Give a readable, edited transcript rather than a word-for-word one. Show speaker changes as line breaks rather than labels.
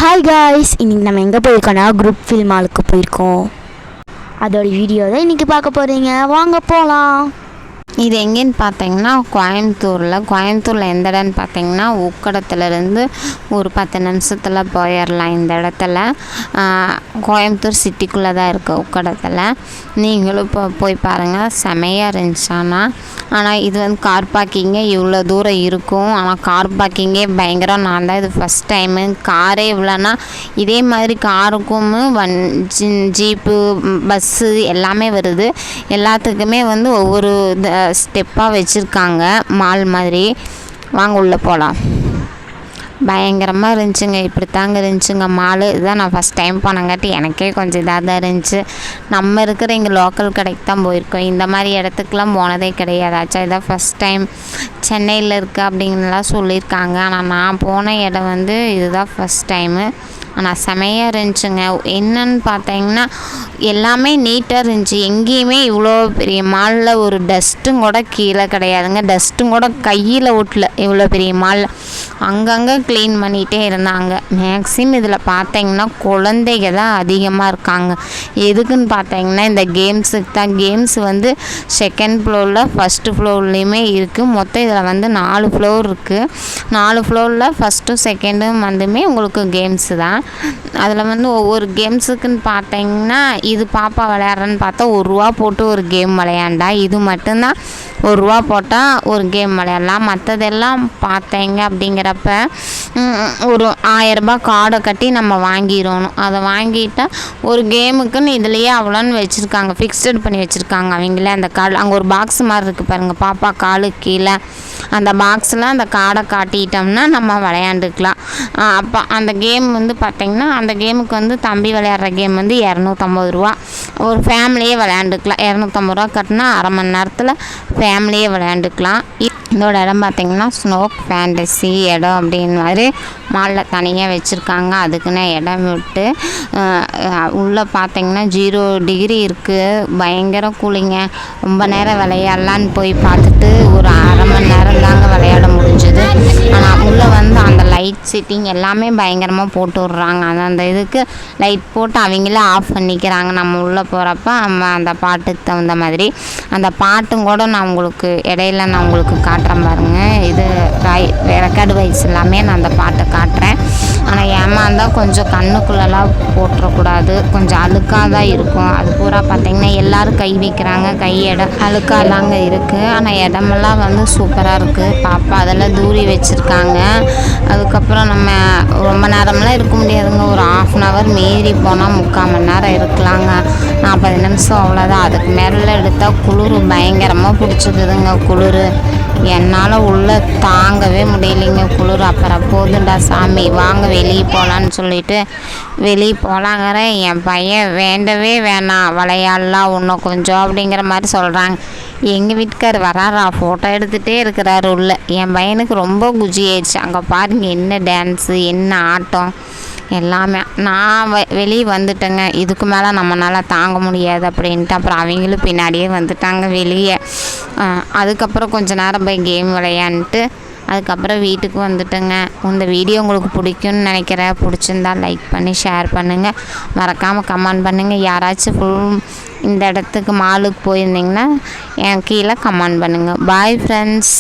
Hi guys, இன்றைக்கி நம்ம எங்கே போயிருக்கோன்னா குரூப் ஃபில்ம் மாலுக்கு போயிருக்கோம். அதோட வீடியோ தான் இன்றைக்கி பார்க்க போகிறீங்க. வாங்க போகலாம்.
இது எங்கேன்னு பார்த்தீங்கன்னா கோயம்புத்தூரில் எந்த இடம்னு பார்த்தீங்கன்னா உக்கடத்துலேருந்து ஒரு 10 நிமிஷத்தில் போயிடலாம். இந்த இடத்துல கோயம்புத்தூர் சிட்டிக்குள்ளே தான் இருக்குது. உக்கடத்தில் நீங்களும் இப்போ போய் பாருங்கள், செமையாக இருந்துச்சு. ஆனால் இது வந்து கார் பார்க்கிங்கே இவ்வளோ தூரம் இருக்கும். ஆனால் கார் பார்க்கிங்கே பயங்கரம். நான் தான் இது ஃபஸ்ட் டைமு. காரே இவ்வளோனா இதே மாதிரி காருக்கும் ஜீப்பு பஸ்ஸு எல்லாமே வருது. எல்லாத்துக்குமே வந்து ஒவ்வொரு ஸ்டெப்பாக வச்சுருக்காங்க, மால் மாதிரி. வாங்க உள்ளே போகலாம். பயங்கரமாக இருந்துச்சுங்க. இப்படி தாங்க இருந்துச்சுங்க மால். இதுதான் நான் ஃபஸ்ட் டைம் போனங்காட்டி எனக்கே கொஞ்சம் இதாக தான் இருந்துச்சு. நம்ம இருக்கிற இங்கே லோக்கல் கடைக்கு தான் போயிருக்கோம். இந்த மாதிரி இடத்துக்குலாம் போனதே கிடையாது. ஆச்சா இதான் ஃபஸ்ட் டைம். சென்னையில் இருக்குது அப்படின்லாம் சொல்லியிருக்காங்க. ஆனால் நான் போன இடம் வந்து இதுதான் ஃபஸ்ட் டைமு. ஆனால் செமையாக இருந்துச்சுங்க. என்னன்னு பார்த்தீங்கன்னா எல்லாமே நீட்டாக இருந்துச்சு. எங்கேயுமே இவ்வளோ பெரிய மாலில் ஒரு டஸ்ட்டும் கூட கீழே கிடையாதுங்க. டஸ்ட்டும் கூட கையில் ஒட்டல. இவ்வளோ பெரிய மாலில் அங்கங்கே க்ளீன் பண்ணிகிட்டே இருந்தாங்க. மேக்ஸிமம் இதில் பார்த்தீங்கன்னா குழந்தைங்க தான் அதிகமாக இருக்காங்க. எதுக்குன்னு பார்த்தீங்கன்னா இந்த கேம்ஸுக்கு தான். கேம்ஸ் வந்து செகண்ட் ஃப்ளோரில் ஃபஸ்ட்டு ஃப்ளோர்லேயுமே இருக்குது. மொத்தம் இதில் வந்து 4 ஃப்ளோர் இருக்குது. 4 ஃப்ளோரில் ஃபஸ்ட்டும் செகண்டும் வந்துமே உங்களுக்கு கேம்ஸு தான். அதில் வந்து ஒவ்வொரு கேம்ஸுக்குன்னு பார்த்தீங்கன்னா இது பாப்பா விளையாடுறன்னு பார்த்தா ₹1 போட்டு ஒரு கேம் விளையாண்டா. இது மட்டும்தான் ₹1 போட்டால் ஒரு கேம் விளையாடலாம். மற்றதெல்லாம் பார்த்தீங்க அப்படிங்கிறப்ப ஒரு ₹1000 கார்டை கட்டி நம்ம வாங்கிடணும். அதை வாங்கிட்டால் ஒரு கேமுக்குன்னு இதுலேயே அவ்வளோன்னு வச்சுருக்காங்க, ஃபிக்ஸ்டு பண்ணி வச்சுருக்காங்க அவங்களே. அந்த கார்டு அங்கே ஒரு பாக்ஸ் மாதிரி இருக்குது பாருங்கள், பாப்பா காலுக்கு கீழே அந்த பாக்ஸில் அந்த கார்டை காட்டிட்டோம்னா நம்ம விளையாண்டுக்கலாம். அப்போ அந்த கேம் வந்து பார்த்திங்கன்னா அந்த கேமுக்கு வந்து தம்பி விளையாடுற கேம் வந்து ₹250. ஒரு ஃபேமிலியே விளையாண்டுக்கலாம். ₹250 கட்டினா அரை மணி நேரத்தில் ஃபேமிலியே விளையாண்டுக்கலாம். இதோட இடம் பார்த்திங்கன்னா ஸ்னோக் ஃபேண்டசி இடம் அப்படின்னு மாதிரி மாலில் தனியாக வச்சுருக்காங்க. அதுக்குன்னு இடம் விட்டு உள்ளே பார்த்திங்கன்னா 0 டிகிரி இருக்குது. பயங்கர கூலிங்க. ரொம்ப நேரம் விளையாடலான்னு போய் பார்த்துட்டு ஒரு அரை மணி நேரம் தாங்க விளையாட முடிஞ்சுது. ஆனால் உள்ளே வந்து அந்த லைட் செட்டிங் எல்லாமே பயங்கரமாக போட்டு விட்றாங்க. அந்த இதுக்கு லைட் போட்டு அவங்களே ஆஃப் பண்ணிக்கிறாங்க. நம்ம உள்ளே போகிறப்ப நம்ம அந்த பாட்டுக்கு தகுந்த மாதிரி அந்த பாட்டும் கூட நான் உங்களுக்கு இடையில நான் உங்களுக்கு காட்டுறேன் பாருங்கள். இது ரெக்கார்டு வைஸ் எல்லாமே நான் அந்த பாட்டை காட்டுறேன். ஆனால் ஏமாந்தால் கொஞ்சம் கண்ணுக்குள்ளெல்லாம் போட்டுறக்கூடாது. கொஞ்சம் அழுக்காக தான் இருக்கும். அது பூரா பார்த்திங்கன்னா எல்லோரும் கை வைக்கிறாங்க. கை இடம் அழுக்காதாங்க இருக்குது. ஆனால் இடமெல்லாம் வந்து சூப்பராக இருக்குது. பாப்பா அதெல்லாம் தூரி வச்சுருக்காங்க. அதுக்கப்புறம் நம்ம ரொம்ப நேரமெல்லாம் இருக்க முடியாதுங்க. ஒரு ½ மீறி போனால் 3/4 மணி நேரம் இருக்கலாங்க. 40 நிமிஷம் அவ்வளோதான். அதுக்கு மேலே எடுத்தால் குளிர் பயங்கரமாக பிடிச்சிக்குதுங்க. குளிர் என்னால் உள்ளே தாங்கவே முடியலைங்க குளிர். அப்புறம் போதுண்டா சாமி வாங்க வெளியே போகலான்னு சொல்லிட்டு வெளியே போகலாங்கிற என் பையன் வேண்டவே வேணாம், விளையாடலாம் இன்னும் கொஞ்சம் அப்படிங்கிற மாதிரி சொல்கிறாங்க. எங்கள் வீட்டுக்கார் வராரா, ஃபோட்டோ எடுத்துகிட்டே இருக்கிறாரு உள்ள. என் பையனுக்கு ரொம்ப குஜி ஆயிடுச்சு. அங்கே பாருங்க என்ன டான்ஸு, என்ன ஆட்டம் எல்லாமே. நான் வெளியே வந்துட்டேங்க. இதுக்கு மேலே நம்மளால் தாங்க முடியாது அப்படின்ட்டு அப்புறம் அவங்களும் பின்னாடியே வந்துட்டாங்க வெளியே. அதுக்கப்புறம் கொஞ்ச நேரம் போய் கேம் விளையாண்டுட்டு அதுக்கப்புறம் வீட்டுக்கு வந்துட்டேங்க. இந்த வீடியோ உங்களுக்கு பிடிக்கும்னு நினைக்கிறேன். பிடிச்சிருந்தா லைக் பண்ணி ஷேர் பண்ணுங்கள். மறக்காமல் கமெண்ட் பண்ணுங்கள். யாராச்சும் இந்த இடத்துக்கு மாலுக்கு போயிருந்தீங்கன்னா என் கீழே கமெண்ட் பண்ணுங்கள். Bye friends.